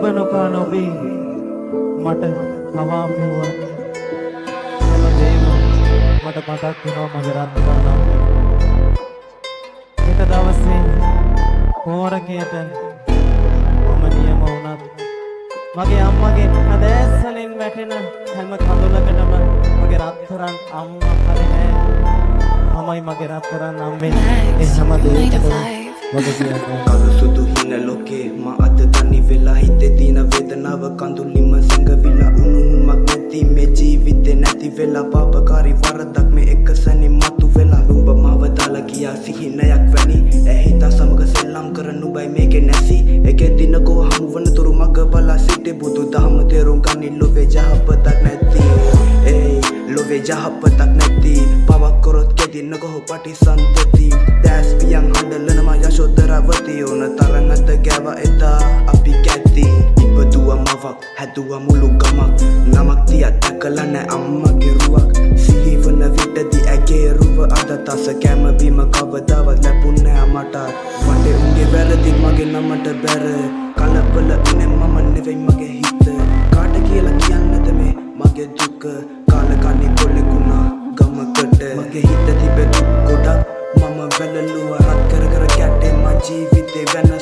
ඔබ නොකා නොබී මට කවා මෙව්වා මට මතක් වෙනවා මගේ රත්තරන් අම්මේ එක දවසේ පෝරකයට මම නියම වුණත් මගේ අම්මගේ හදෑස් වලින් වැටෙන හැම කඳුලකටම මගේ රත්තරන් අම්මා කලේ නෑ මමයි මගේ රත්තරන් අම්මේ ඒ හැම දෙයකම මගේ කියන්නේ කළු සුදු හින ලෝකේ මා අද තනි වෙලා හිතේ තියෙන වේදනාව කඳුලින්ම සංගවිලා උණුහුමක් නැති මේ ජීවිතේ නැති වෙලා පාපකාරී වරදක් මේ එක සැනින් මතු වෙලා නුඹ මාව දාලා ගියා සිහිනයක් වැනි ඇහිත සමග සෙල්ලම් කරන නුඹයි මේකේ නැසි එකේ දිනකෝ හමු වන තුරු මග බලා සිටේ බුදු දහම තේරුම් ගනි ලෝවේ යහපතක් නැති ඒ ලෝවේ යහපතක් නැති පවක් කරොත් කෙදින ගොහ පටිසන්තති දැස් පියන් හඬලනවා යශෝදරාවතී ඕන තරම් අත ගෑව එදා අපි කැති ඉපදුවා මවක් හැදුවා මුළු ගමක් නමක් තියා දැකලා නැ අම්මගේ රුවක් සිහිවන විටදී ඇගේ රුව අද තස කැම බීම කවදාවත් ලැබුණේ මට වටේ උන්ගේ වැරදි මගේ නමට බැර කලබල ඉන්නේ මම නෙවෙයි මගේ හිත කාට කියලා කියන්නද මේ මගේ දුක කාලකණි කොල්ලෙකුණා ගමකට මගේ හිත තිබෙ දුක් ගොඩක් මම වැළලුවා රත් කර කර කැටේ මා ජීවිතේ වෙනස